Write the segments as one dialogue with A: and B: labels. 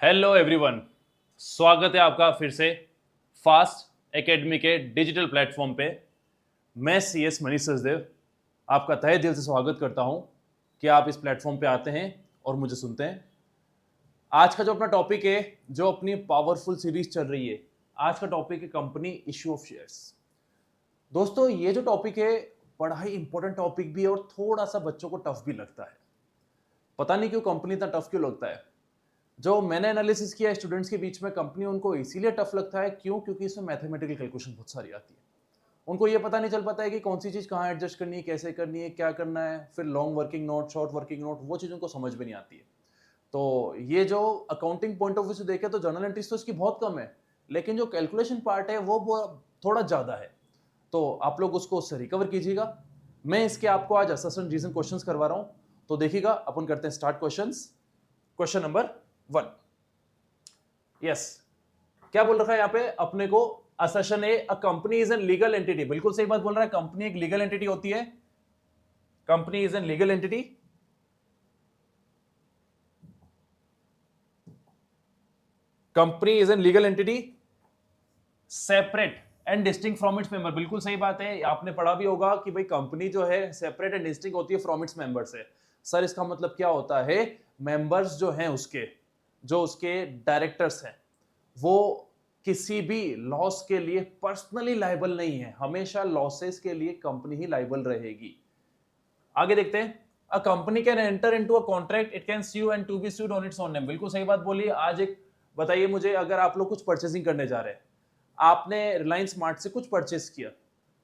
A: Hello everyone, स्वागत है आपका फिर से फास्ट एकेडमी के डिजिटल प्लेटफॉर्म पे। मैं CS मनीष सचदेव आपका तहे दिल से स्वागत करता हूं कि आप इस प्लेटफॉर्म पे आते हैं और मुझे सुनते हैं। आज का जो अपना टॉपिक है, जो अपनी पावरफुल सीरीज चल रही है, आज का टॉपिक है कंपनी इश्यू ऑफ शेयर्स। दोस्तों, ये जो टॉपिक है बड़ा ही इंपॉर्टेंट टॉपिक भी है और थोड़ा सा बच्चों को टफ भी लगता है। पता नहीं क्यों कंपनी इतना टफ क्यों लगता है। जो मैंने एनालिसिस किया स्टूडेंट्स के बीच में, कंपनी उनको इसीलिए टफ लगता है क्योंकि इसमें मैथमेटिकल कैलकुलेशन बहुत सारी आती है। उनको ये पता नहीं चल पाता है कि कौन सी चीज़ कहाँ एडजस्ट करनी है, कैसे करनी है, क्या करना है। फिर long working note, short working note, वो चीज़ उनको समझ में नहीं आती है। तो ये जो अकाउंटिंग पॉइंट ऑफ व्यू से देखें तो जर्नल एंट्रीज तो इसकी बहुत कम है, लेकिन जो कैलकुलेशन पार्ट है वो थोड़ा ज़्यादा है। तो आप लोग उससे रिकवर कीजिएगा। मैं इसके आपको आज असेसमेंट रीजन क्वेश्चंस करवा रहा हूँ। तो देखिएगा, अपन करते हैं start questions. Question number 1। Yes, क्या बोल रखा है यहाँ पे अपने को? Assertion A, a company is an legal entity. बिल्कुल सही बात बोल रहा है, कंपनी एक लीगल एंटिटी होती है। Company is an legal entity. Company is an legal entity separate and distinct from its member. बिल्कुल सही बात है, आपने पढ़ा भी होगा कि भाई कंपनी जो है सेपरेट एंड डिस्टिंक्ट होती है फ्रॉम इट्स मेंबर से। सर, इसका मतलब क्या होता है? मेंबर्स जो हैं उसके, जो उसके डायरेक्टर्स हैं, वो किसी भी लॉस के लिए पर्सनली लायबल नहीं है। हमेशा लॉसेस के लिए कंपनी ही लायबल रहेगी। आगे देखते हैं। A company can enter into a contract, it can sue and to be sued on its own name. बिल्कुल सही बात बोली। आज एक बताइए मुझे, अगर आप लोग कुछ परचेसिंग करने जा रहे हैं, आपने रिलायंस स्मार्ट से कुछ परचेस किया,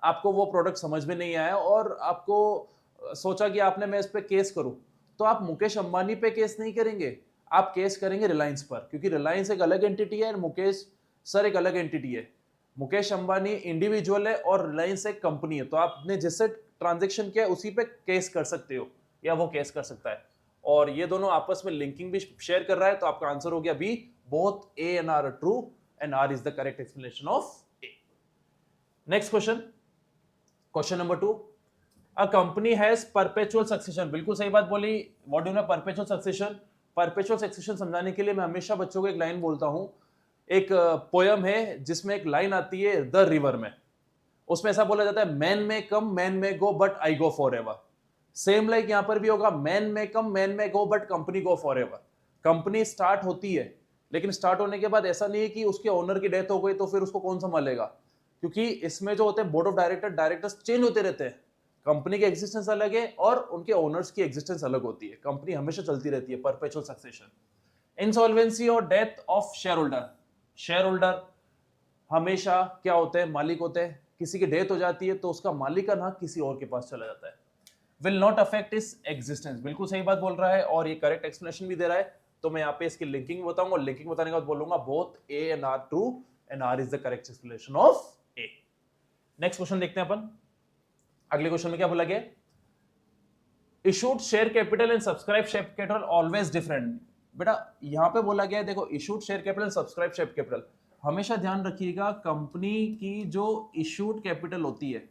A: आपको वो प्रोडक्ट समझ में नहीं आया और आपको सोचा कि आपने मैं इस पे केस करूं, तो आप मुकेश अंबानी पे केस नहीं करेंगे, आप केस करेंगे रिलायंस पर, क्योंकि रिलायंस एक अलग एंटिटी है और मुकेश सर एक अलग एंटिटी है। मुकेश अंबानी इंडिविजुअल है और रिलायंस एक कंपनी है। तो आपने जिससे ट्रांजेक्शन किया उसी पे केस कर सकते हो या वो केस कर सकता है। और ये दोनों आपस में लिंकिंग भी शेयर कर रहा है। तो आपका आंसर हो गया B, both A and R true and R is the correct explanation of A. Next question, question number 2. A company has perpetual succession. बिल्कुल सही बात बोली। What do you know perpetual succession? Perpetual succession समझाने के लिए मैं हमेशा बच्चों को एक लाइन बोलता हूं। एक पोयम है जिसमें एक लाइन आती है द रिवर में। उसमें ऐसा बोला जाता है, मैन में come man may go but I go for ever. Same like यहां पर भी होगा, मैन में come man may go but company go for ever. Company start होती है, लेकिन स्टार्ट होने के बाद ऐसा नहीं है कि उसके ओनर की डेथ हो गई तो फिर उसको कौन संभालेगा, क्योंकि इसमें जो होते हैं बोर्ड ऑफ डायरेक्टर्स चेंज होते रहते हैं। कंपनी की एग्जिस्टेंस अलग है और उनके ओनर्स की एग्जिस्टेंस अलग होती है। कंपनी हमेशा चलती रहती है, परपेचुअल सक्सेशन। इंसॉल्वेंसी और death of share holder. Share holder हमेशा क्या होते हैं? मालिक होते हैं। किसी की डेथ हो जाती है तो उसका मालिकाना किसी और के पास चला जाता है। विल नॉट अफेक्ट इस एग्जिस्टेंस। बिल्कुल सही बात बोल रहा है और ये करेक्ट एक्सप्लेनेशन भी दे रहा है। तो मैं यहाँ पे इसकी लिंकिंग बताऊंगा, लिंकिंग बताने के बाद बोलूंगा both A and R true and R is the correct explanation of A. Next question देखते हैं अपन। अगले क्वेश्चन में क्या बोला गया? Issued share capital and subscribe share capital always different. बेटा यहां पे बोला गया है, देखो, issued share capital, subscribe share capital. हमेशा ध्यान रखिएगा, कंपनी की जो इशूड कैपिटल होती है,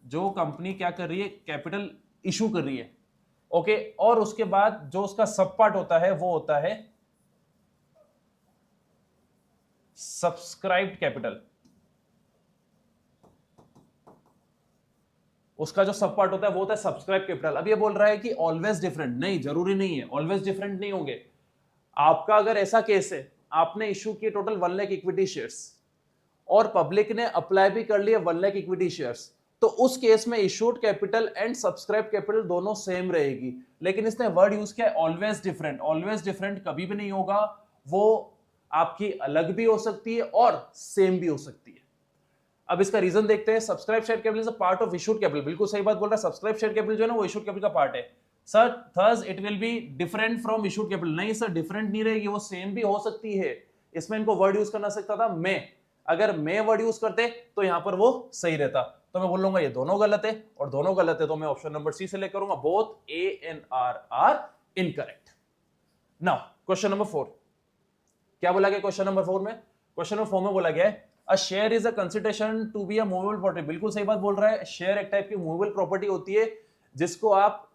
A: जो कंपनी क्या कर रही है, कैपिटल इशू कर रही है, ओके, और उसके बाद जो उसका सब पार्ट होता है वो होता है सब्सक्राइब्ड कैपिटल। उसका जो सब पार्ट होता है वो होता है सब्सक्राइब कैपिटल। अब ये बोल रहा है कि ऑलवेज डिफरेंट, नहीं, जरूरी नहीं है, ऑलवेज डिफरेंट नहीं होंगे। आपका अगर ऐसा केस है, आपने इशू किए टोटल 1 लाख इक्विटी शेयर्स और पब्लिक ने अप्लाई भी कर लिया 1 लाख इक्विटी शेयर्स, तो उस केस में issued capital and subscribe capital दोनों सेम रहेगी। लेकिन इसने वर्ड यूज किया ऑलवेज डिफरेंट। ऑलवेज डिफरेंट कभी भी नहीं होगा, वो आपकी अलग भी हो सकती है और सेम भी हो सकती है। अब इसका रीजन देखते हैं। Subscribe share capital is a part of issued capital. बिल्कुल सही बात बोल रहा है, सब्सक्राइब शेयर कैपिटल जो है ना वो इशूड कैपिटल का पार्ट है। Sir thus it will be different from issued capital. नहीं सर, डिफरेंट नहीं रहेगी, वो सेम भी हो सकती है। इसमें इनको वर्ड यूज करना सकता था मैं, अगर मैं वर्ड यूज करते तो यहां पर वो सही रहता। तो मैं बोलूंगा ये दोनों गलत है और दोनों गलत है, तो मैं ऑप्शन नंबर सी सेलेक्ट करूंगा, both A and R incorrect. Now question number 4। क्या बोला गया क्वेश्चन नंबर 4 में? क्वेश्चन नंबर 4 में बोला गया है a share is a consideration to be a movable property. बिल्कुल सही बात बोल रहा है, शेयर एक टाइप की मूवेबल प्रॉपर्टी होती है जिसको आप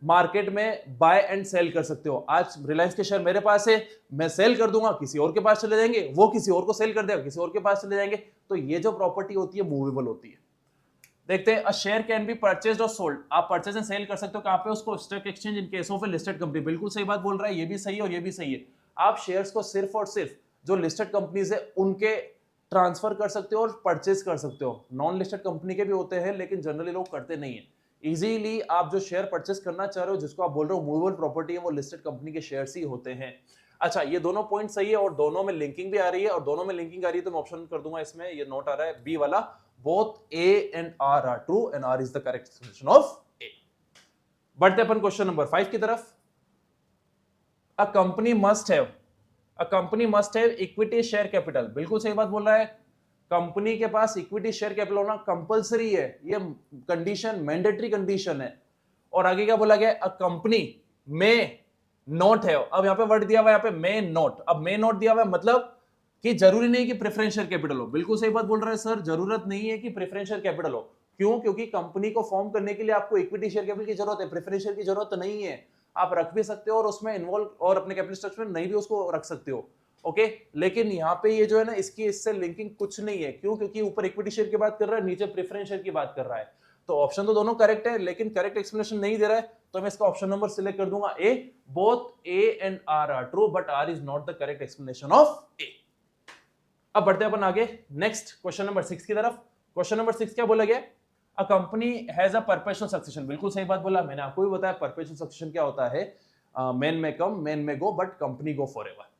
A: मार्केट में बाय एंड सेल कर सकते हो। आज रिलायंस के शेयर मेरे पास है, मैं सेल कर दूंगा, किसी और के पास चले जाएंगे, वो किसी और को सेल कर देगा, किसी और के पास चले जाएंगे। तो ये जो प्रॉपर्टी होती है मूवेबल होती है। देखते हैं, a share can be purchased और सोल्ड। आप परचेज एंड सेल कर सकते हो कहां पे? उसको stock exchange in case of A listed company. बिल्कुल सही बात बोल रहा है, ये भी सही है और ये भी सही है। आप शेयर्स को सिर्फ और सिर्फ जो लिस्टेड कंपनीज है उनके ट्रांसफर कर सकते हो और परचेज कर सकते हो। नॉन लिस्टेड कंपनी के भी होते हैं लेकिन जनरली लोग करते नहीं है। इजीली आप जो शेयर परचेज करना चाह रहे हो, जिसको आप बोल रहे हो मूवेबल प्रॉपर्टी है, वो लिस्टेड कंपनी के शेयर्स ही होते हैं। अच्छा, ये दोनों पॉइंट सही है और दोनों में लिंकिंग भी आ रही है, और दोनों में लिंकिंग आ रही है तो मैं ऑप्शन कर दूंगा इसमें। ये नोट आ रहा है बी वाला, both A and R are true and R is the correct solution of A. बढ़ते अपन क्वेश्चन नंबर 5 की तरफ। A company must have equity share capital. बिल्कुल सही बात बोल रहा है। कंपनी के पास इक्विटी शेयर कैपिटल होना कंपलसरी है, ये कंडीशन, मैंडेटरी कंडीशन है। और आगे क्या बोला गया? अ कंपनी में नॉट है। अब यहां पे वर्ड दिया हुआ है, यहाँ पे मे नॉट। अब मे नॉट दिया हुआ है मतलब कि जरूरी नहीं कि प्रेफरेंशियल कैपिटल हो। बिल्कुल सही बात बोल रहा है सर, जरूरत नहीं है कि प्रेफरेंशियल कैपिटल हो। क्यों? क्योंकि कंपनी को फॉर्म करने के लिए आपको इक्विटी शेयर कैपिटल की जरूरत है, प्रेफरेंशियल की जरूरत नहीं है। आप रख भी सकते हो और उसमें इन्वॉल्व और अपने कैपिटल स्ट्रक्चर में नहीं भी उसको रख सकते हो। ओके, लेकिन यहाँ पे ये जो है ना, इसकी इससे लिंकिंग कुछ नहीं है। क्यों? क्योंकि ऊपर इक्विटी शेयर की बात कर रहा है, नीचे प्रेफरेंस शेयर की बात कर रहा है। तो ऑप्शन तो दोनों करेक्ट है, लेकिन करेक्ट एक्सप्लेनेशन नहीं दे रहा है, तो मैं इसका ऑप्शन नंबर सिलेक्ट कर दूंगा A. Both A and R are true but R is not the correct explanation of A. अब बढ़ते हैं अपन आगे नेक्स्ट क्वेश्चन नंबर 6 की तरफ। क्वेश्चन नंबर 6 क्या बोला गया? A company has a perpetual succession. बिल्कुल सही बात बोला, मैंने आपको भी बताया परपेचुअल सक्सेशन क्या होता है। मैन में come, man may go, but company go forever.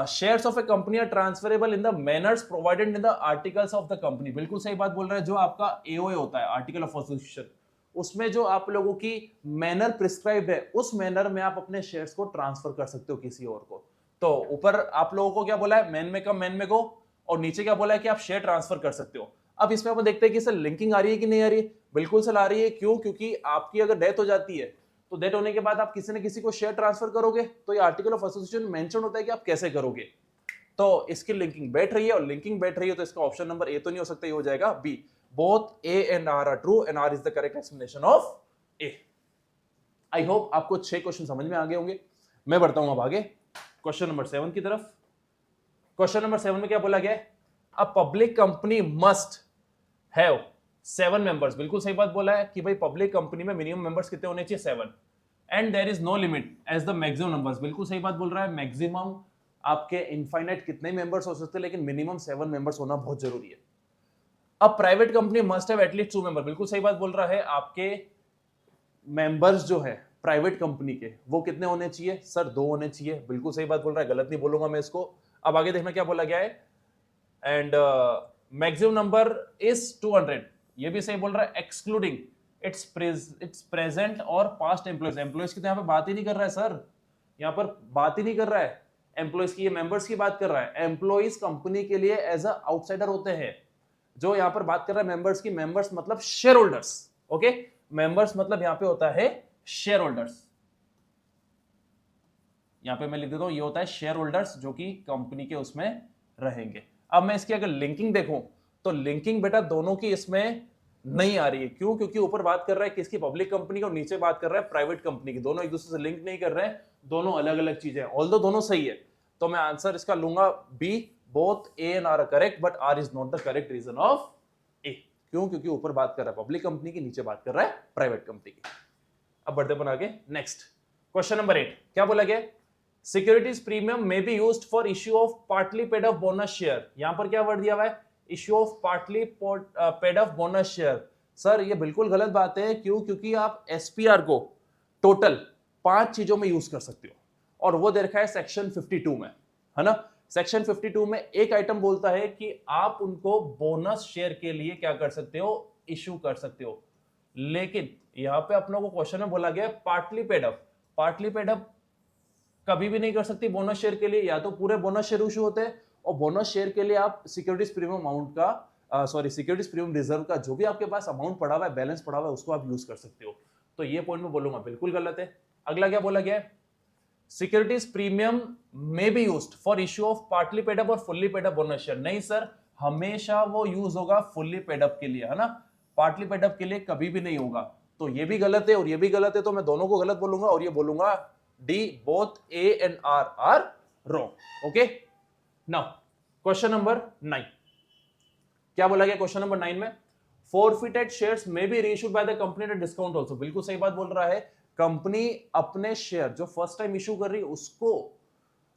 A: Shares of a company are transferable in the manners provided in the articles of the company. बिल्कुल सही बात बोल रहा है। जो आपका एओए होता है, आर्टिकल ऑफ एसोसिएशन, उसमें जो आप लोगों की मैनर प्रिस्क्राइब्ड है, उस मैनर में आप अपने शेयर्स को ट्रांसफर कर सकते हो किसी और को। तो ऊपर आप लोगों को क्या बोला है? मैन में कम, मैन में गो, और नीचे क्या बोला है कि आप शेयर ट्रांसफर कर सकते हो। अब इसमें अपन देखते हैं कि सर लिंकिंग आ रही है कि नहीं आ रही है। बिल्कुल सर आ रही है। क्यों? क्योंकि आपकी अगर डेथ हो जाती है तो डेथ होने के बाद आप किसी न किसी को शेयर ट्रांसफर करोगे, तो ये आर्टिकल ऑफ एसोसिएशन मेंशन होता है कि आप कैसे करोगे। तो इसकी लिंकिंग बैठ रही है, और लिंकिंग बैठ रही है तो इसका ऑप्शन नंबर ए तो नहीं हो सकता, ये हो जाएगा B. Both A and R are true and R is the correct explanation of A. I hope आपको 6 क्वेश्चन समझ में आ गए होंगे। मैं बढ़ता हूं अब आगे क्वेश्चन नंबर 7 की तरफ। क्वेश्चन नंबर 7 में क्या बोला गया है? A public company must have 7 members. बिल्कुल सही बात बोला है कि भाई पब्लिक कंपनी में मिनिमम मेंबर्स कितने होने चाहिए? 7। And there is no limit as the maximum numbers. बिल्कुल सही बात बोल रहा है। मैक्सिमम आपके इनफाइनाइट कितने मेंबर्स हो सकते हैं, लेकिन मिनिमम 7 मेंबर्स होना बहुत जरूरी है। अब private company must have at least 2 member. बिल्कुल सही बात बोल रहा है। आपके मेंबर्स जो है प्राइवेट कंपनी के, वो कितने होने चाहिए? सर 2 होने चाहिए। बिल्कुल सही बात बोल रहा है, गलत नहीं बोलूंगा मैं इसको। अब आगे देखना क्या बोला गया है। And maximum number is 200। ये भी सही बोल रहा है, एक्सक्लूडिंग इट्स प्रेजेंट और पास्ट एम्प्लॉयज। एम्प्लॉयज की तो यहाँ पे बात ही नहीं कर रहा है सर, यहाँ पर बात ही नहीं कर रहा है एम्प्लॉयज की, ये मेंबर्स की बात कर रहा है। एम्प्लॉयज कंपनी के लिए एज अ आउटसाइडर होते हैं। जो यहाँ पर बात कर रहा है मेंबर्स की, मेंबर्स मतलब शेयर होल्डर्स। ओके, मेंबर्स मतलब यहाँ पे होता है शेयर होल्डर्स। यहाँ पे मैं लिख देता हूं, ये होता है शेयर होल्डर्स जो कि कंपनी के उसमें रहेंगे। अब मैं इसकी अगर लिंकिंग देखूं तो लिंकिंग बेटा दोनों की इसमें नहीं आ रही है। क्यों? क्योंकि ऊपर बात कर रहा है किसकी? पब्लिक कंपनी की, और नीचे बात कर रहा है प्राइवेट कंपनी की। दोनों एक दूसरे से लिंक नहीं कर रहे हैं, दोनों अलग अलग चीजें हैं। ऑल्दो दोनों सही है, तो मैं आंसर इसका लूंगा B. Both A and R correct but R is not the correct reason of A. क्यों? क्योंकि ऊपर बात कर रहा है पब्लिक कंपनी की, नीचे बात कर रहा है प्राइवेट कंपनी की। अब बढ़ते अपन आगे नेक्स्ट क्वेश्चन नंबर 8। क्या बोला गया? Securities premium may be used for issue of partly paid of bonus share. यहां पर क्या वर्ड दिया हुआ है? Issue of partly paid of bonus share. Sir ये बिल्कुल गलत बात है। क्यों? क्योंकि आप एसपीआर को टोटल 5 चीजों में यूज कर सकते हो, और वो दे रखा है सेक्शन 52 में, है ना। सेक्शन 52 में एक आइटम बोलता है कि आप उनको बोनस शेयर के लिए क्या कर सकते हो? इश्यू कर सकते हो। लेकिन यहां पे अपनों को क्वेश्चन में बोला गया partly paid up. Partly paid up कभी भी नहीं कर सकती बोनस शेयर के लिए, या तो पूरे बोनस शेयर इशू होते हैं, और बोनस शेयर के लिए आप सिक्योरिटीज प्रीमियम अमाउंट का सिक्योरिटीज प्रीमियम रिजर्व का जो भी आपके पास अमाउंट पड़ा हुआ है, बैलेंस पड़ा हुआ है, उसको आप यूज कर सकते हो। तो ये पॉइंट में बोलूंगा बिल्कुल गलत है। अगला क्या बोला गया है? Securities premium may be used for issue of partly paid up और fully paid up bonus share. नहीं सर, हमेशा वो यूज होगा फुल्ली पेड अप के लिए, है ना। पार्टली पेड अप के लिए कभी भी नहीं होगा। तो ये भी गलत है और ये भी गलत है, तो मैं दोनों को गलत बोलूंगा और ये बोलूंगा D, both A and R wrong. Okay, now question number 9, क्या बोला गया क्वेश्चन नंबर 9 में? Forfeited shares may be reissued by the company at discount also. बिल्कुल सही बात बोल रहा है, कंपनी अपने शेयर जो फर्स्ट टाइम इशू कर रही है उसको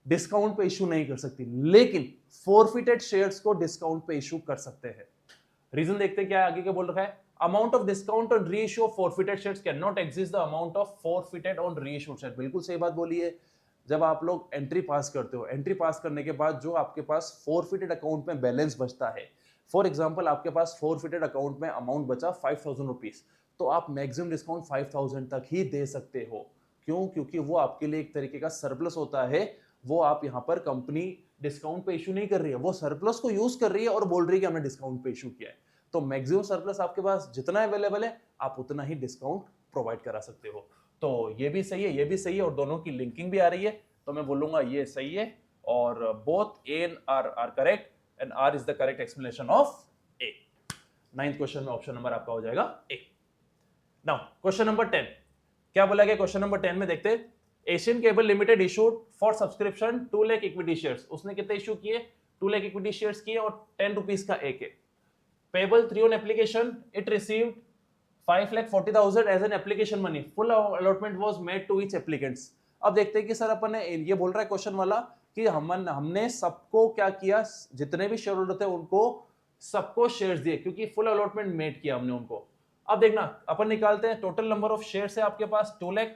A: डिस्काउंट पे इशू नहीं कर सकती, लेकिन फॉरफिटेड शेयर्स को डिस्काउंट पे इशू कर सकते हैं। रीजन देखते हैं क्या आगे क्या बोल रखा है। Amount of discount on reissue of forfeited shares can not exceed the amount of forfeited on reissued share. बिल्कुल सही बात बोली है। जब आप लोग एंट्री पास करते हो, एंट्री पास करने के बाद जो आपके पास फॉरफिटेड अकाउंट में बैलेंस बचता है, फॉर एग्जांपल आपके पास फॉरफिटेड अकाउंट में अमाउंट बचा 5000 रुपीज, तो आप मैक्सिमम डिस्काउंट 5000 तक ही दे सकते हो। क्यों? क्योंकि वो आपके लिए एक तरीके का सरप्लस होता है। वो आप यहां पर कंपनी डिस्काउंट पे इशू नहीं कर रही है, वो सरप्लस को यूज कर रही है और बोल रही है कि हमने डिस्काउंट पे इशू किया है। तो मैक्सिमम सरप्लस आपके पास जितना अवेलेबल है आप उतना ही डिस्काउंट प्रोवाइड करा सकते हो। तो ये भी सही है, ये भी सही है और दोनों की लिंकिंग भी आ रही है, तो मैं बोलूंगा ये सही है और both A and R correct and R is the correct explanation of A. 9th question में ऑप्शन नंबर आपका हो जाएगा ए। नाउ क्वेश्चन नंबर 10, क्या बोला गया क्वेश्चन नंबर 10 में? देखते हैं। Asian cable limited issued for subscription 2 lakh equity shares. उसने कितने इशू किए? 2 लाख इक्विटी शेयर्स किए और 10 रुपीज का एक है। Payable 3 on application, it received 5,40,000 as an application money. Full allotment was made to each applicants. अब देखते हैं कि सर अपन ने ये बोल रहा है क्वेश्चन वाला कि हमने सबको क्या किया, जितने भी शेयर होल्डर थे उनको सबको शेयर्स दिए क्योंकि फुल अलॉटमेंट मेड किया हमने उनको। अब देखना अपन निकालते हैं, टोटल नंबर ऑफ शेयर्स है आपके पास 2 लाख,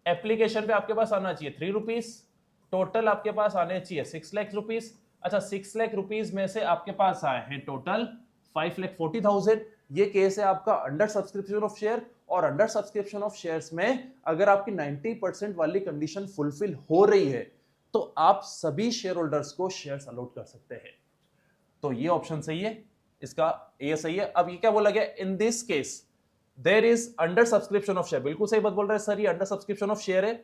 A: एप्लीकेशन पे आपके पास आना चाहिए 3 रुपीज, टोटल आपके पास आने चाहिए 6 लाख रुपीज। अच्छा 6 लाख रुपीज में से आपके पास आए हैं टोटल 5,40,000। ये केस है आपका अंडर सब्सक्रिप्शन ऑफ शेयर, और अंडर सब्सक्रिप्शन ऑफ शेयर्स में अगर आपकी 90% वाली कंडीशन फुलफिल हो रही है तो आप सभी शेयर होल्डर्स को शेयर्स अलॉट कर सकते हैं। तो ये ऑप्शन सही है, इसका ये सही है। अब ये क्या बोला गया? In this case there is under subscription of share. बिल्कुल सही बात बोल रहे हैं सर, ये अंडर सब्सक्रिप्शन ऑफ शेयर है।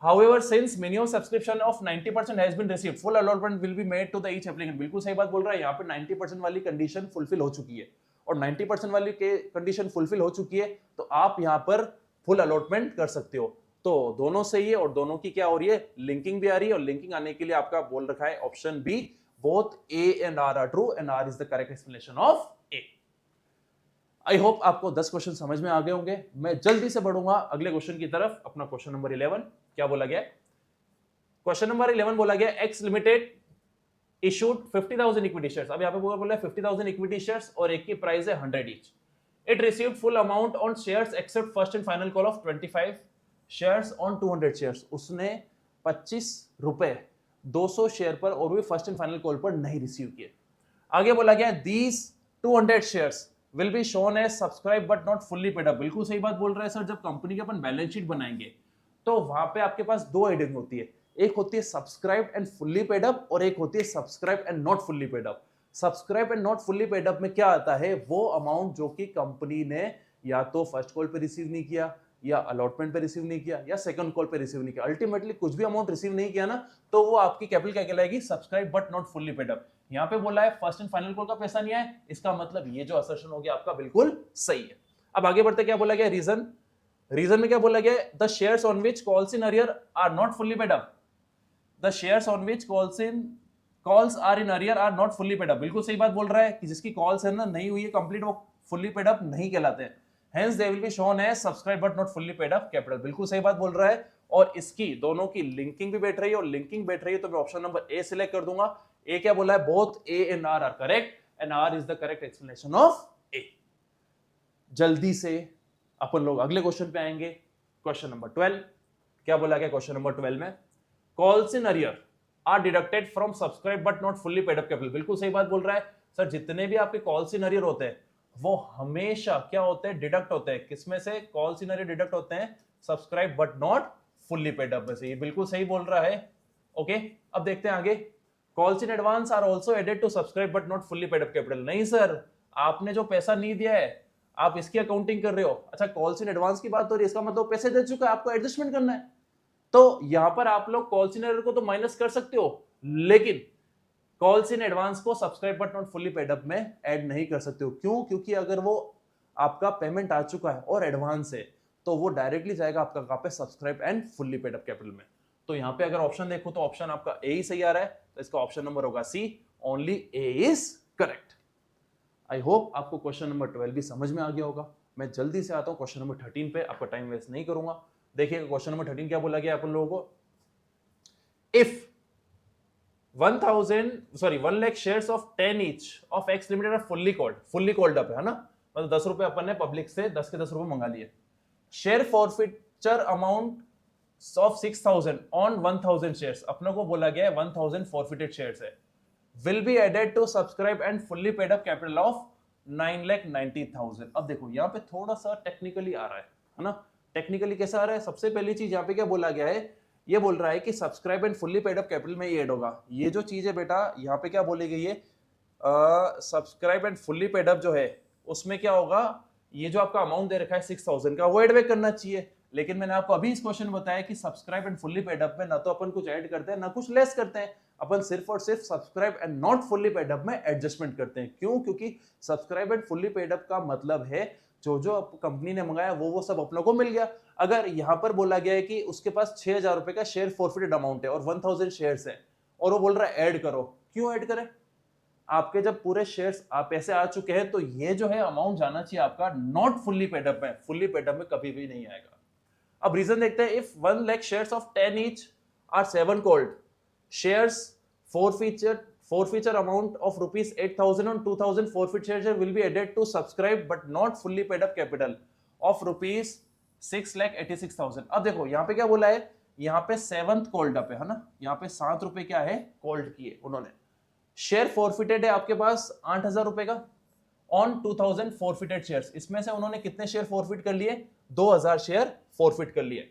A: However, since minimum subscription of 90% has been received, full allotment will be made to the each applicant. बिल्कुल सही बात बोल रहा है, यहाँ पे 90% वाली कंडीशन फुलफिल हो चुकी है और 90% वाली के कंडीशन फुलफिल हो चुकी है तो आप यहाँ पर फुल अलॉटमेंट कर सकते हो। तो दोनों सही है और दोनों की क्या हो रही है? लिंकिंग भी आ रही है, और लिंकिंग आने के लिए आपका बोल रखा है option B, both A and R are true and R is the correct explanation of A. I hope आपको 10 क्वेश्चन समझ में आ गए होंगे। मैं जल्दी से बढ़ूंगा अगले क्वेश्चन की तरफ, अपना क्वेश्चन नंबर 11। क्या बोला गया? क्वेश्चन नंबर 11 बोला गया x limited issued 50,000 equity shares. अब यहाँ पे बोला 50,000 इक्विटी शेयर्स और एक की प्राइस है 100 each. It received full amount on shares accept first and final call of 25 shares on 200 shares. उसने 25 रुपए 200 शेयर पर और भी फर्स्ट एंड फाइनल कॉल पर नहीं रिसीव किए। आगे बोला गया these 200 shares will be shown as subscribe but not fully paid up. बिल्कुल सही बात बोल रहे हैं सर, जब कंपनी के अपन बैलेंस शीट बनाएंगे तो वहां पे आपके पास दो हेडिंग होती है, एक होती है subscribe and fully paid up और एक होती है subscribe and not fully paid up. Subscribe and not fully paid up में क्या आता है? वो अमाउंट जो कि कंपनी ने या तो फर्स्ट कॉल पे रिसीव नहीं किया, या अलॉटमेंट पे रिसीव नहीं किया, या सेकंड कॉल पे रिसीव नहीं किया, अल्टीमेटली कुछ भी अमाउंट रिसीव नहीं किया ना, तो वो आपकी कैपिटल क्या कहलाएगी? Subscribe but not fully paid up. यहाँ पे बोला है फर्स्ट एंड फाइनल कॉल का पैसा नहीं आया, इसका मतलब ये जो असर्शन हो गया आपका बिल्कुल सही है। अब आगे बढ़ते क्या बोला गया? रीजन में क्या बोला गया? The shares on which calls in arrear are not fully paid up. The shares on which calls are in arrear are not fully paid up. बिल्कुल सही बात बोल रहा है कि जिसकी कॉल्स है ना नहीं हुई है कंप्लीट, वो फुल्ली पेड अप नहीं कहलाते हैं। Hence they will be shown as subscribed but not fully paid up capital। बिल्कुल सही बात बोल रहा है, और इसकी दोनों की लिंकिंग भी बैठ रही है, और लिंकिंग बैठ रही है तो मैं ऑप्शन नंबर ए सिलेक्ट कर दूंगा। ए क्या बोला है? Both A and R correct and R is the correct explanation of A. जल्दी से अपन लोग अगले क्वेश्चन पे आएंगे, क्वेश्चन नंबर 12। क्या बोला गया क्वेश्चन नंबर 12 में? Calls in arrear are deducted from subscribe but not fully paid up capital. बिल्कुल सही बात बोल रहा है सर, जितने भी आपके कॉल्स इन अरियर होते हैं वो हमेशा क्या होते हैं? डिडक्ट होते हैं। किसमें से? कॉल्स इन अरियर डिडक्ट होते हैं subscribe but not fully paid up में से। ये बिल्कुल सही बोल रहा है। ओके, अब देखते हैं आगे। Calls in advance are also added to subscribe but not fully paid up capital. नहीं सर, आपने जो पैसा नहीं दिया है आप इसकी अकाउंटिंग कर रहे हो। अच्छा, कॉल्स इन एडवांस की बात हो रही है, इसका मतलब पैसे दे चुका है, आपको एडजस्टमेंट करना है। तो यहां पर आप लोग कॉल्स इन एरर को तो माइनस कर सकते हो, लेकिन कॉल्स इन एडवांस को subscribe but not fully paid up में ऐड नहीं कर सकते हो। क्यों? क्योंकि अगर वो आपका पेमेंट आ चुका है और एडवांस है, तो वो डायरेक्टली जाएगा आपका कहां पे, subscribe and fully paid up capital में। तो यहाँ पे अगर ऑप्शन देखो तो ऑप्शन आपका ए ही सही आ रहा है, तो इसका ऑप्शन नंबर होगा C, only A is correct. I hope आपको क्वेश्चन नंबर 12 भी समझ में आ गया होगा। मैं जल्दी से आता हूं क्वेश्चन नंबर 13 पे, आपका टाइम वेस्ट नहीं करूंगा। देखिए क्वेश्चन नंबर 13 क्या बोला गया अपन लोगों को, if 1 lakh shares of 10 each of X Limited are fully called up है ना, मतलब 10 रुपए अपन ने पब्लिक से 10 के 10 रुपए मंगा लिए। Share forfeiture amount of 6,000 on 1,000 shares, अपनों को बोला गया है 1,000 फॉरफिटेड शेयर्स है, will be added to subscribe and fully paid up capital of 9,90,000। अब देखो यहाँ पे थोड़ा सा टेक्निकली आ रहा है ना, टेक्निकली कैसा आ रहा है, सबसे पहली चीज यहाँ पे क्या बोला गया है, ये बोल रहा है कि subscribe and fully paid up capital में ये ऐड होगा। ये जो चीज है बेटा यहाँ पे क्या बोली गई है, subscribe and fully paid up जो है उसमें क्या होगा, ये जो आपका अमाउंट दे रखा है 6,000 का वो एड बैक करना चाहिए। लेकिन मैंने आपको अभी इस क्वेश्चन में बताया कि subscribe and fully paid up में ना तो अपन कुछ ऐड करते हैं ना कुछ लेस करते हैं, अपन सिर्फ और सिर्फ subscribe and not fully paid up में एडजस्टमेंट करते हैं। क्यों? क्योंकि subscribe and fully paid up का मतलब है जो जो कंपनी ने मंगाया वो सब अपनों को मिल गया। अगर यहाँ पर बोला गया है कि उसके पास 6,000 रुपए का शेयर फॉरफिटेड अमाउंट है और 1,000 शेयर्स है और वो बोल रहा है ऐड करो, क्यों ऐड करें? आपके जब पूरे शेयर्स पैसे आ चुके हैं तो ये जो है अमाउंट जाना चाहिए आपका नॉट फुल्ली पेड अप में, फुल्ली पेड अप में कभी भी नहीं आएगा। अब रीजन देखते हैं, if 1 lakh shares of 10 each are 7 called shares forfeiture amount of rupees 8,000 on 2,000 forfeit shares will be added to subscribe but not fully paid up capital of rupees 6,86,000। अब देखो यहाँ पे क्या बोला है, यहाँ पे 7th कॉल्ड अप है ना, यहाँ पे 7 रुपए क्या है कॉल्ड किए उन्होंने। शेयर फॉरफिटेड है आपके पास 8,000 रुपए का ऑन 2,000 फॉरफिटेड शेयर्स, इसमें से उन्होंने कितने शेयर फॉरफिट कर लिए, 2,000 शेयर फॉरफिट कर लिए।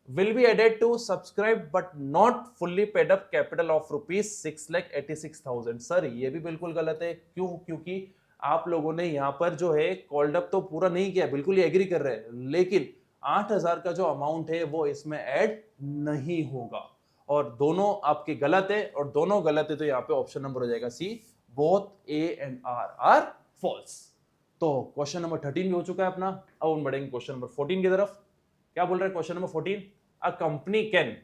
A: Will be added to subscribe but not fully paid up capital of rupees 6,86,000। Sir ये भी बिल्कुल गलत है, क्यों? क्योंकि आप लोगों ने यहाँ पर जो है कॉल्ड अप तो पूरा नहीं किया, बिल्कुल ही एग्री कर रहे हैं, लेकिन 8,000 का जो अमाउंट है वो इसमें ऐड नहीं होगा, और दोनों आपके गलत है, और दोनों गलत है तो यहाँ पे ऑप्शन नंबर हो जाएगा C, both A and R are false. तो क्वेश्चन नंबर 13 भी हो चुका है अपना। अब हम बढ़ेंगे क्वेश्चन नंबर 14 की तरफ। क्या बोल रहा है question number 14, a company can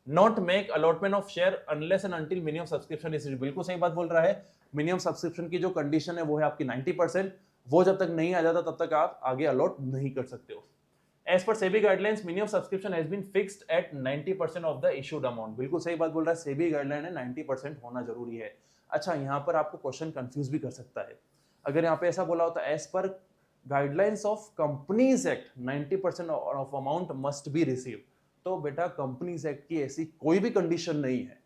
A: not make allotment of share unless and until minimum subscription is, बिल्कुल सही बात बोल रहा है। मिनिमम सब्सक्रिप्शन की जो कंडीशन है वो है आपकी 90%, वो जब तक नहीं आ जाता तब तक आप आगे अलॉट नहीं कर सकते हो। As per SEBI guidelines minimum subscription has been fixed at 90% of the issued amount, बिल्कुल सही बात बोल रहा है, सेबी गाइडलाइन है 90% होना जरूरी है। अच्छा यहाँ पर आपको क्वेश्चन कंफ्यूज भी कर सकता है, अगर यहाँ पे ऐसा बोला होता as per guidelines of companies act 90% of amount must be receive, तो बेटा कंपनीज एक्ट की ऐसी कोई भी कंडीशन नहीं है।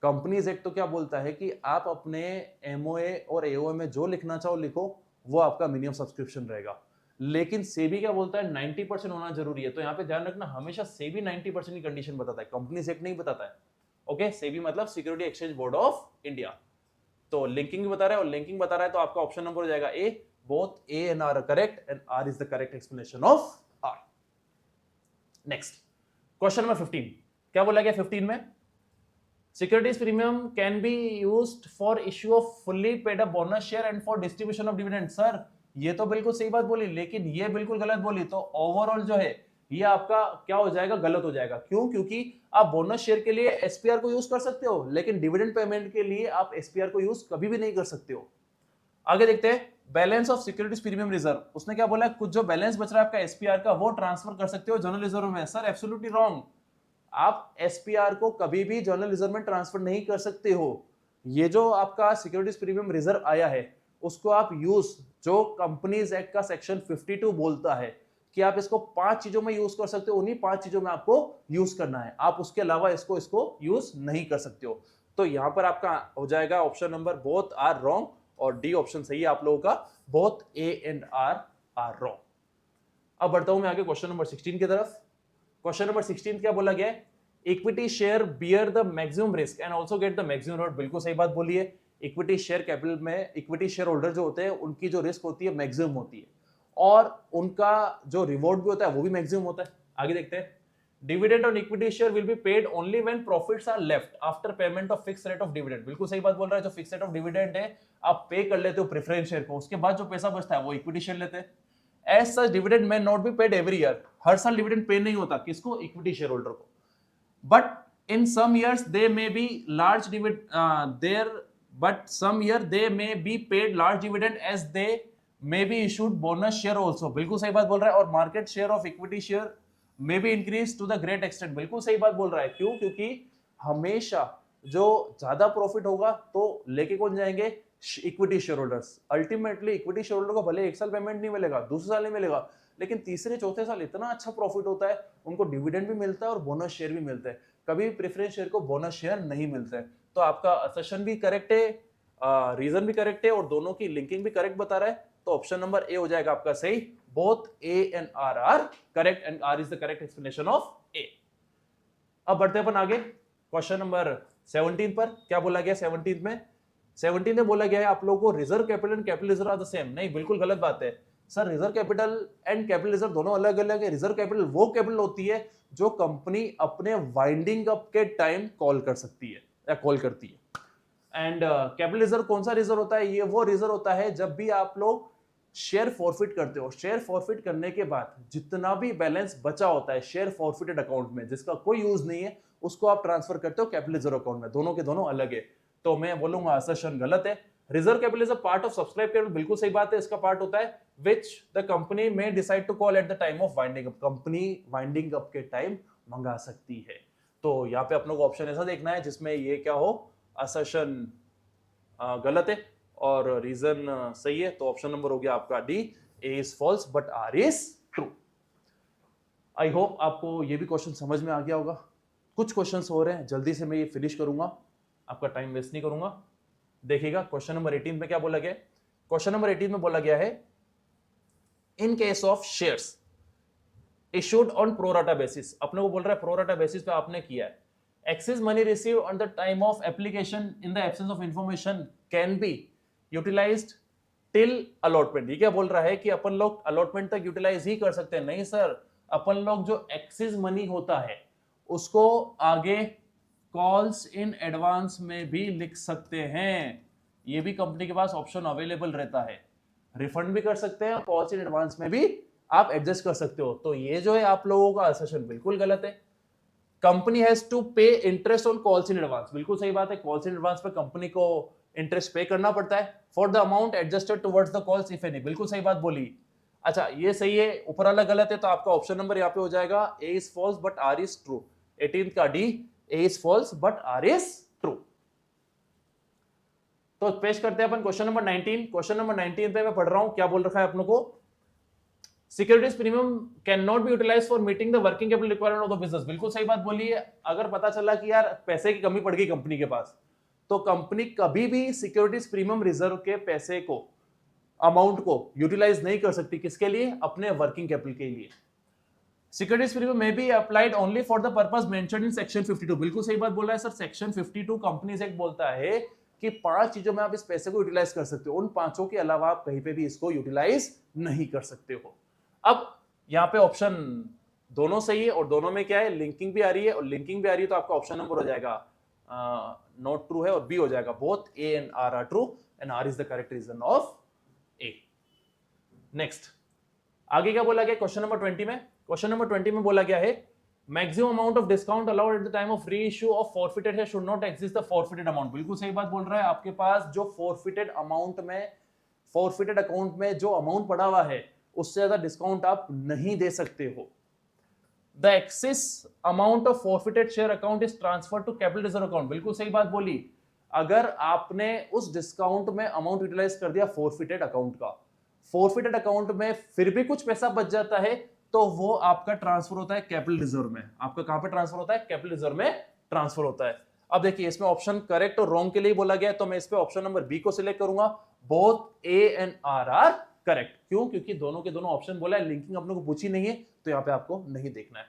A: कंपनीज एक्ट तो क्या बोलता है कि आप अपने एमओए और एओए में जो लिखना चाहो लिखो, वो आपका मिनिमम सब्सक्रिप्शन रहेगा। लेकिन सेबी क्या बोलता है 90% होना जरूरी है, तो यहाँ पे ध्यान रखना हमेशा सेबी 90% की कंडीशन बताता है, कंपनीज एक्ट नहीं बताता है। ओके, सेबी मतलब security exchange board of India. तो लिंकिंग भी बता रहा है, और लिंकिंग बता रहा है तो आपका ऑप्शन नंबर हो जाएगा A, both A and R correct and R is the correct explanation of R. Next question number 15, क्या बोला गया 15 में, securities premium can be used for issue of fully paid up bonus share and for distribution of dividend. Sir ये तो बिल्कुल सही बात बोली, लेकिन ये बिल्कुल गलत बोली, तो ओवरऑल जो है ये आपका क्या हो जाएगा, गलत हो जाएगा। क्यों? क्योंकि आप बोनस शेयर के लिए एसपीआर को यूज कर सकते हो, लेकिन डिविडेंड पेमेंट के लिए आप एसपीआर को यूज कभी भी नहीं कर सकते हो। आगे देखते हैं, balance of securities premium reserve, उसने क्या बोला, कुछ जो बैलेंस बच रहा है आपका एसपीआर का वो ट्रांसफर कर सकते हो जनरल रिजर्व में। सर एब्सोल्युटली रॉन्ग, आप एसपीआर को कभी भी जनरल रिजर्व में ट्रांसफर नहीं कर सकते हो। ये जो आपका सिक्योरिटीज प्रीमियम रिजर्व आया है उसको आप यूज, जो कंपनीज एक्ट का सेक्शन 52 बोलता है कि आप इसको 5 चीजों में यूज कर सकते हो, उन्हीं 5 चीजों में आपको यूज करना है, आप उसके अलावा इसको यूज नहीं कर सकते हो। तो यहां पर आपका हो जाएगा option number both R wrong, और डी ऑप्शन सही है आप लोगों का, both A and R are wrong. अब बढ़ता हूं मैं आगे क्वेश्चन नंबर 16 की तरफ। क्वेश्चन नंबर 16 क्या बोला गया है, equity share bear the maximum risk and also get the maximum reward, बिल्कुल सही बात बोली है। इक्विटी शेयर कैपिटल में इक्विटी शेयर होल्डर जो होते हैं उनकी जो रिस्क होती है मैक्सिमम होती है, और उनका जो रिवॉर्ड भी होता है वो भी मैक्सिमम होता है। आगे देखते हैं, dividend on equity share will be paid only when profits are left after payment of fix rate of dividend, बिल्कुल सही बात बोल रहा है। जो फिक्स रेट ऑफ डिविडेंड है आप पे कर लेते हो प्रेफरेंस शेयर को, उसके बाद जो पैसा बचता है वो इक्विटी शेयर लेते हैं। As such dividend may not be paid every year. हर साल डिविडेंड पे नहीं होता, किसको? इक्विटी शेयर होल्डर को. But in some years they may be large dividend but some year they may be paid large dividend as they may be issued bonus share also. बिल्कुल सही बात बोल रहा है. और market share of equity share may be increased to the great extent. बिल्कुल सही बात बोल रहा है. क्यों? क्योंकि हमेशा जो ज्यादा प्रॉफिट होगा तो लेके कौन जाएंगे? Equity share holders. Ultimately equity share holder को भले एक साल पेमेंट नहीं मिलेगा, दूसरे साल नहीं मिलेगा, लेकिन तीसरे चौथे साल इतना अच्छा प्रॉफिट होता है, उनको डिविडेंड भी मिलता है और बोनस शेयर भी मिलता है. कभी प्रेफरेंस शेयर को बोनस शेयर नहीं मिलता है. तो आपका असर्शन भी करेक्ट है, रीजन भी करेक्ट है और दोनों की लिंकिंग भी करेक्ट बता रहा है. तो ऑप्शन नंबर ए हो जाएगा आपका सही. Both A and R are correct and R is the correct explanation of A. अब बढ़ते अपन आगे क्वेश्चन नंबर 17 पर. क्या बोला गया 17 में? 17 में बोला गया है आप लोगों को reserve capital and capital reserve are the same. नहीं, बिल्कुल गलत बात है sir. Reserve capital and capital reserve दोनों अलग अलग है. रिजर्व कैपिटल वो कैपिटल होती है जो कंपनी अपने वाइंडिंग अप के टाइम कॉल कर सकती है या कॉल करती है. एंड कैपिटल रिजर्व कौन सा रिजर्व होता है? ये वो रिजर्व होता है जब भी आप लोग शेयर फॉरफिट करते हो. शेयर फॉरफिट करने के बाद जितना भी बैलेंस बचा होता है शेयर फॉरफिटेड अकाउंट में, जिसका कोई यूज नहीं है, उसको आप ट्रांसफर करते हो कैपिटल रिजर्व अकाउंट में. दोनों के दोनों अलग है. तो मैं बोलूंगा असर्शन गलत है. Reserve capital is a part of subscribe capital. बिल्कुल सही बात है. इसका पार्ट होता है which the company may decide to call at the time of winding up. Company winding up के टाइम मंगा सकती है. तो यहाँ पे अपनों को ऑप्शन ऐसा देखना है जिसमें ये क्या हो, असर्शन गलत है और रीजन सही है. तो ऑप्शन नंबर हो गया आपका D, A is false but R is true. I hope आपको ये भी क्वेश्चन समझ में आ गया होगा. कुछ क्वेश्चंस हो रहे हैं, जल्दी से मैं ये फिनिश करूंगा, आपका टाइम वेस्ट नहीं करूंगा. देखिएगा क्वेश्चन नंबर 18 में क्या बोला गया. क्वेश्चन नंबर 18 में बोला गया है in case of shares issued on pro rata basis. अपने को बोल रहा है प्रोराटा बेसिस पे आपने किया है. Excess money receive on the time of application in the absence of information can be utilised till allotment. ये क्या बोल रहा है कि अपन लोग अलॉटमेंट तक यूटिलाइज ही कर सकते हैं? नहीं सर, अपन लोग जो एक्सेस मनी होता है उसको आगे कॉल्स इन एडवांस में भी लिख सकते हैं. ये भी कंपनी के पास ऑप्शन अवेलेबल रहता है. रिफंड भी कर सकते हैं और कॉल्स इन एडवांस में भी आप एडजस्ट कर सकते हो. तो ये जो है आप लोगों का असर्शन बिल्कुल गलत है. कंपनी हैज टू पे interest on calls in advance. बिल्कुल सही बात है. कॉल्स इन एडवांस पे कंपनी को इंटरेस्ट पे करना पड़ता है for the amount adjusted towards the calls if any. बिल्कुल सही बात बोली. अच्छा, ये सही है, ऊपर वाला गलत है. तो आपका ऑप्शन नंबर यहाँ पे हो जाएगा A is false but R is true. 18 का D, A is false but R is true. तो पेश करते हैं अपन क्वेश्चन नंबर 19. क्वेश्चन नंबर 19 पे मैं पढ़ रहा हूं क्या बोल रखा है अपनों को. Securities premium can not be utilised for meeting the working capital requirement of the business. बिल्कुल सही बात बोली है. अगर पता चला कि यार पैसे की कमी पड़ गई कंपनी के पास, तो कंपनी कभी भी सिक्योरिटीज प्रीमियम रिजर्व के पैसे को, अमाउंट को यूटिलाइज नहीं कर सकती. किसके लिए? अपने वर्किंग कैपिटल के लिए. Securities premium may be applied only for the purpose mentioned in section 52. बिल्कुल सही बात बोला है सर. सेक्शन 52 कंपनीज एक्ट बोलता है कि 5 चीजों में आप इस पैसे को यूटिलाइज कर सकते हो. उन 5 के अलावा आप कहीं पे भी इसको यूटिलाइज नहीं कर सकते हो. अब यहाँ पे ऑप्शन दोनों सही है और दोनों में क्या है, लिंकिंग भी आ रही है और लिंकिंग भी आ रही है. तो आपका ऑप्शन नंबर हो जाएगा नॉट ट्रू है और बी हो जाएगा both A and R are true and R is the correct reason of A. Next आगे क्या बोला गया क्वेश्चन नंबर 20 में. क्वेश्चन नंबर 20 में बोला गया है maximum amount of discount allowed at the time of reissue of forfeited है should not exceed the forfeited amount. बिल्कुल सही बात बोल रहा है. आपके पास जो फॉरफिटेड अमाउंट में, फॉरफिटेड अकाउंट में जो अमाउंट पड़ा हुआ है उससे ज्यादा डिस्काउंट आप नहीं दे सकते हो. The excess amount of forfeited share account is transfer to capital reserve account. बिल्कुल सही बात बोली. अगर आपने उस डिस्काउंट में अमाउंट यूटिलाइज कर दिया फॉरफिटेड अकाउंट का, फॉरफिटेड अकाउंट में फिर भी कुछ पैसा बच जाता है, तो वो आपका ट्रांसफर होता है कैपिटल रिजर्व में. आपका कहां पे ट्रांसफर होता है? कैपिटल रिजर्व में ट्रांसफर होता है. अब देखिए इसमें ऑप्शन करेक्ट और रॉन्ग के लिए बोला गया है, तो मैं इस पे ऑप्शन नंबर बी को सिलेक्ट करूंगा. Both A and R are correct. क्यों? क्योंकि दोनों के दोनों ऑप्शन बोला है. लिंकिंग अपने को पूछी नहीं है तो यहाँ पे आपको नहीं देखना है.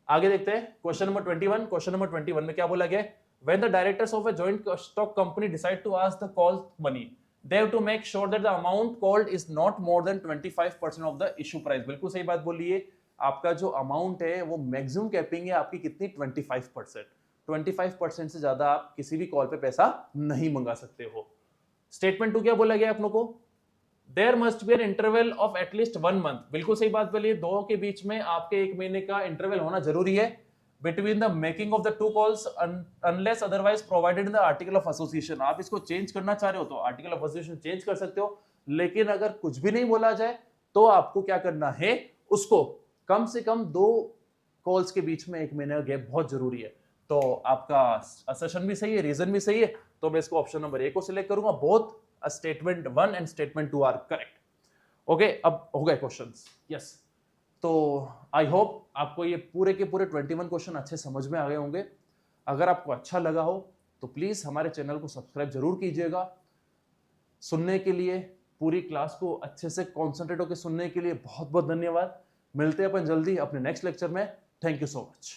A: आगे देखते हैं क्वेश्चन नंबर 21. क्वेश्चन नंबर 21 में क्या बोला गया है. When the directors of a joint stock company decide to ask the call money, they have to make sure that the amount called is not more than 25% of the issue price. बिल्कुल सही बात बोलिए. आपका जो amount है वो maximum capping है आपकी कितनी? 25%. 25% से ज्यादा आप किसी भी कॉल पे पैसा नहीं मंगा सकते हो. स्टेटमेंट 2 क्या बोला गया अपनों को. There must be an interval of at least 1 month. बिल्कुल सही बात बोली, दो के बीच में आपके 1 महीने का इंटरवल होना जरूरी है between the making of the two calls unless otherwise provided in the article of association. आप इसको चेंज करना चाह रहे हो तो आर्टिकल ऑफ एसोसिएशन चेंज कर सकते हो, लेकिन अगर कुछ भी नहीं बोला जाए तो आपको क्या करना है, उसको कम से कम 2 कॉल्स के बीच में 1 महीने का गैप बहुत जरूरी है। तो आपका असर्शन भी सही है, रीजन भी सही है, तो मैं इसको ऑप्शन नंबर ए को सिलेक्ट करूंगा। Both statement 1 and statement 2 are correct. Okay, अब हो गए क्वेश्चंस। यस, तो आई होप आपको ये पूरे के पूरे 21 क्वेश्चन अच्छे समझ में आ गए होंगे। अगर आपको अच्छा लगा हो तो प्लीज हमारे चैनल को सब्सक्राइब जरूर कीजिएगा। सुनने के लिए, पूरी क्लास को अच्छे से कॉन्सेंट्रेट होकर सुनने के लिए बहुत बहुत धन्यवाद। मिलते हैं अपन जल्दी अपने नेक्स्ट लेक्चर में। Thank you so much.